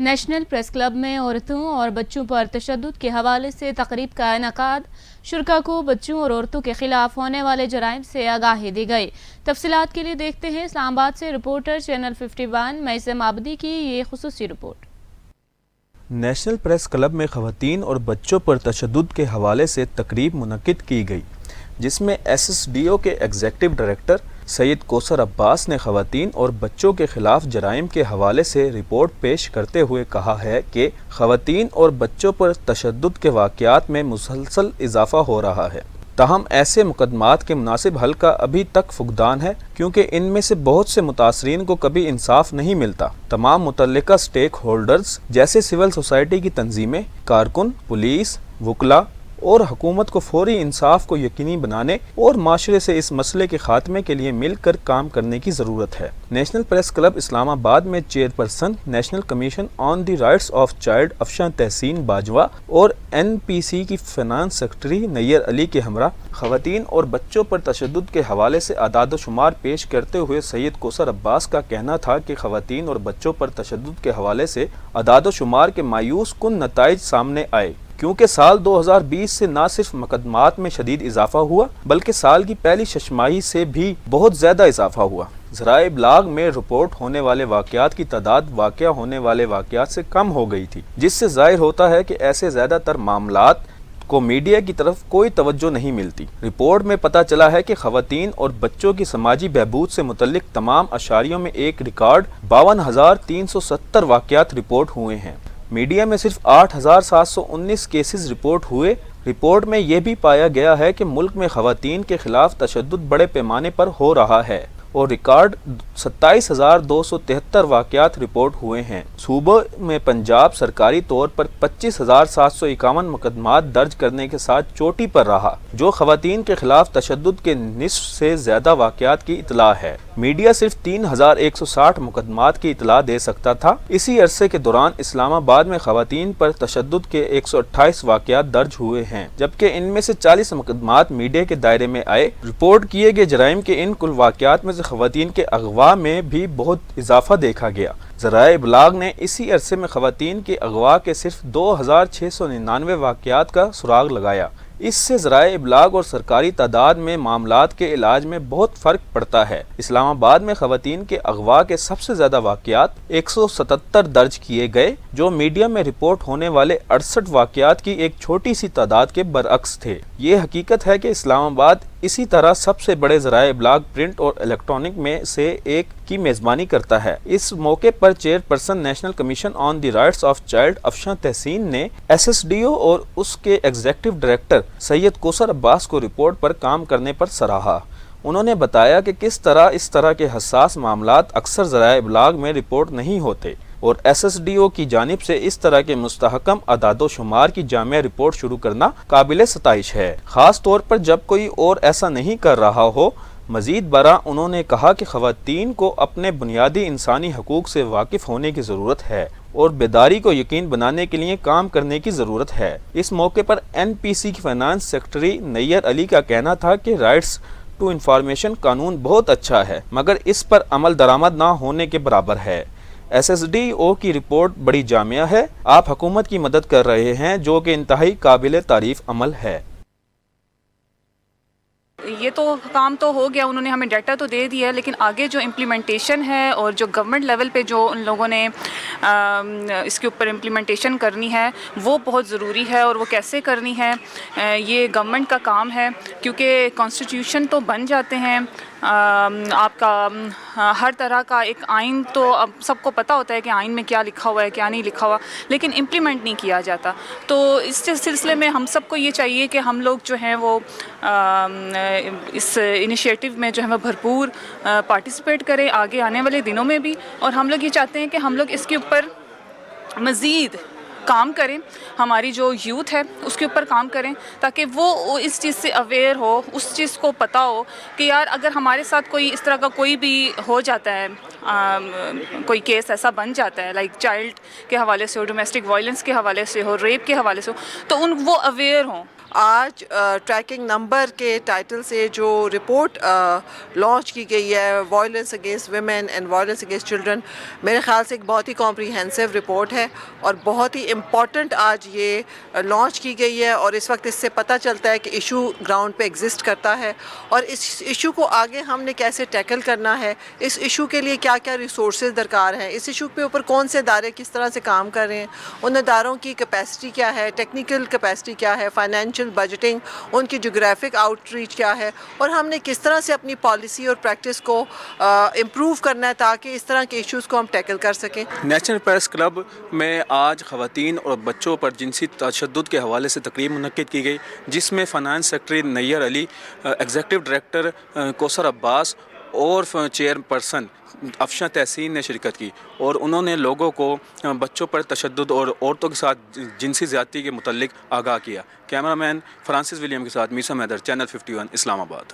National press club میں عورتوں اور بچوں پر تشدد کے حوالے سے تقریب کا انعقاد۔ شرکاء کو بچوں اور عورتوں کے خلاف ہونے والے جرائم سے آگاہی دی گئی۔ تفصیلات کے لیے دیکھتے ہیں اسلام آباد سے رپورٹر چینل 51 میثم عابدی کی یہ خصوصی رپورٹ۔ نیشنل پریس کلب میں خواتین اور بچوں پر تشدد کے حوالے سے تقریب منعقد کی گئی، جس میں SSDO کے ایگزیکٹو ڈائریکٹر سید کوثر عباس نے خواتین اور بچوں کے خلاف جرائم کے حوالے سے رپورٹ پیش کرتے ہوئے کہا ہے کہ خواتین اور بچوں پر تشدد کے واقعات میں مسلسل اضافہ ہو رہا ہے۔ تاہم ایسے مقدمات کے مناسب حل کا ابھی تک فقدان ہے، کیونکہ ان میں سے بہت سے متاثرین کو کبھی انصاف نہیں ملتا۔ تمام متعلقہ سٹیک ہولڈرز جیسے سول سوسائٹی کی تنظیمیں، کارکن، پولیس، وکلاء اور حکومت کو فوری انصاف کو یقینی بنانے اور معاشرے سے اس مسئلے کے خاتمے کے لیے مل کر کام کرنے کی ضرورت ہے۔ National press club Islamabad میں chairperson National Commission on the Rights of Child Afshan Tehseen Bajwa اور NPC کی فنانس سیکرٹری نیر علی کے ہمراہ خواتین اور بچوں پر تشدد کے حوالے سے اعداد و شمار پیش کرتے ہوئے سید کوثر عباس کا کہنا تھا کہ خواتین اور بچوں پر تشدد کے حوالے سے اعداد و شمار کے مایوس کن نتائج سامنے آئے، کیونکہ سال 2020 سے نہ صرف مقدمات میں شدید اضافہ ہوا بلکہ سال کی پہلی شش ماہی سے بھی بہت زیادہ اضافہ ہوا۔ ذرائع ابلاغ میں رپورٹ ہونے والے واقعات کی تعداد واقع ہونے والے واقعات سے کم ہو گئی تھی، جس سے ظاہر ہوتا ہے کہ ایسے زیادہ تر معاملات کو میڈیا کی طرف کوئی توجہ نہیں ملتی۔ رپورٹ میں پتہ چلا ہے کہ خواتین اور بچوں کی سماجی بہبود سے متعلق تمام اشاریوں میں ایک ریکارڈ 52,370 واقعات رپورٹ ہوئے ہیں۔ میڈیا میں صرف 8,719 کیسز رپورٹ ہوئے۔ رپورٹ میں یہ بھی پایا گیا ہے کہ ملک میں خواتین کے خلاف تشدد بڑے پیمانے پر ہو رہا ہے اور ریکارڈ 27,273 واقعات رپورٹ ہوئے ہیں۔ صوبہ میں پنجاب سرکاری طور پر 25,751 مقدمات درج کرنے کے ساتھ چوٹی پر رہا، جو خواتین کے خلاف تشدد کے نصف سے زیادہ واقعات کی اطلاع ہے۔ میڈیا صرف 3,160 مقدمات کی اطلاع دے سکتا تھا۔ اسی عرصے کے دوران اسلام آباد میں خواتین پر تشدد کے 128 واقعات درج ہوئے ہیں، جبکہ ان میں سے 40 مقدمات میڈیا کے دائرے میں آئے۔ رپورٹ کیے گئے جرائم کے ان کل واقعات میں سے خواتین کے اغوا میں بھی بہت اضافہ دیکھا گیا۔ ذرائع ابلاغ نے اسی عرصے میں خواتین کے اغوا کے صرف 2,699 واقعات کا سراغ لگایا۔ اس سے ذرائع ابلاغ اور سرکاری تعداد میں معاملات کے علاج میں بہت فرق پڑتا ہے۔ اسلام آباد میں خواتین کے اغوا کے سب سے زیادہ واقعات 177 درج کیے گئے، جو میڈیا میں رپورٹ ہونے والے 68 واقعات کی ایک چھوٹی سی تعداد کے برعکس تھے۔ یہ حقیقت ہے کہ اسلام آباد اسی طرح سب سے بڑے ذرائع ابلاغ پرنٹ اور الیکٹرانک میں سے ایک کی میزبانی کرتا ہے۔ اس موقع پر chairperson National Commission on the Rights of Child Afshan Tehseen نے SSDO اور اس کے ایگزیکٹو ڈائریکٹر سید کوثر عباس کو رپورٹ پر کام کرنے پر سراہا۔ انہوں نے بتایا کہ کس طرح اس طرح کے حساس معاملات اکثر ذرائع ابلاغ میں رپورٹ نہیں ہوتے، اور SSDO کی جانب سے اس طرح کے مستحکم اعداد و شمار کی جامع رپورٹ شروع کرنا قابل ستائش ہے، خاص طور پر جب کوئی اور ایسا نہیں کر رہا ہو۔ مزید برآں انہوں نے کہا کہ خواتین کو اپنے بنیادی انسانی حقوق سے واقف ہونے کی ضرورت ہے اور بیداری کو یقین بنانے کے لیے کام کرنے کی ضرورت ہے۔ اس موقع پر NPC کی فنانس سیکرٹری نیر علی کا کہنا تھا کہ رائٹس ٹو انفارمیشن قانون بہت اچھا ہے، مگر اس پر عمل درآمد نہ ہونے کے برابر ہے۔ SSDO کی رپورٹ بڑی جامع ہے۔ آپ حکومت کی مدد کر رہے ہیں، جو کہ انتہائی قابل تعریف عمل ہے۔ یہ تو کام تو ہو گیا، انہوں نے ہمیں ڈیٹا تو دے دیا ہے، لیکن آگے جو امپلیمنٹیشن ہے اور جو گورنمنٹ لیول پہ جو ان لوگوں نے اس کے اوپر امپلیمنٹیشن کرنی ہے وہ بہت ضروری ہے، اور وہ کیسے کرنی ہے یہ گورنمنٹ کا کام ہے، کیونکہ کانسٹیٹیوشن تو بن جاتے ہیں، آپ کا ہر طرح کا ایک آئین تو اب سب کو پتہ ہوتا ہے کہ آئین میں کیا لکھا ہوا ہے کیا نہیں لکھا ہوا، لیکن امپلیمنٹ نہیں کیا جاتا۔ تو اس سلسلے میں ہم سب کو یہ چاہیے کہ ہم لوگ جو ہیں وہ اس انیشیٹو میں جو ہے وہ بھرپور پارٹیسپیٹ کریں آگے آنے والے دنوں میں بھی، اور ہم لوگ یہ چاہتے ہیں کہ ہم لوگ اس کے اوپر مزید کام کریں, ہماری جو یوتھ ہے اس کے اوپر کام کریں, تاکہ وہ اس چیز سے اویئر ہو, اس چیز کو پتہ ہو کہ یار اگر ہمارے ساتھ کوئی اس طرح کا کوئی بھی ہو جاتا ہے, کوئی کیس ایسا بن جاتا ہے لائک چائلڈ کے حوالے سے ہو, ڈومیسٹک وائلنس کے حوالے سے ہو, ریپ کے حوالے سے ہو, تو وہ اویئر ہوں. آج ٹریکنگ نمبر کے ٹائٹل سے جو رپورٹ لانچ کی گئی ہے, violence against women and violence against children, میرے خیال سے ایک بہت ہی کمپریہنسو رپورٹ ہے اور بہت ہی امپورٹنٹ آج یہ لانچ کی گئی ہے. اور اس وقت اس سے پتہ چلتا ہے کہ ایشو گراؤنڈ پہ ایگزسٹ کرتا ہے, اور اس ایشو کو آگے ہم نے کیسے ٹیکل کرنا ہے, اس ایشو کے لیے کیا کیا ریسورسز درکار ہیں, اس ایشو کے اوپر کون سے ادارے کس طرح سے کام کر رہے ہیں, ان اداروں کی کیپیسٹی کیا ہے, ٹیکنیکل کیپیسٹی کیا ہے, فائنینشیل بجٹنگ, ان کی جغرافک آؤٹ ریچ کیا ہے, اور ہم نے کس طرح سے اپنی پالیسی اور پریکٹس کو امپروو کرنا ہے تاکہ اس طرح کے ایشوز کو ہم ٹیکل کر سکیں. نیشنل پریس کلب میں آج خواتین اور بچوں پر جنسی تشدد کے حوالے سے تقریب منعقد کی گئی, جس میں فائنانس سیکرٹری نیر علی, ایگزیکٹو ڈائریکٹر کوثر عباس اور چیئر پرسن افشاں تحسین نے شرکت کی, اور انہوں نے لوگوں کو بچوں پر تشدد اور عورتوں کے ساتھ جنسی زیادتی کے متعلق آگاہ کیا. کیمرہ مین فرانسس ولیم کے ساتھ میسا میدر, چینل 51 اسلام آباد.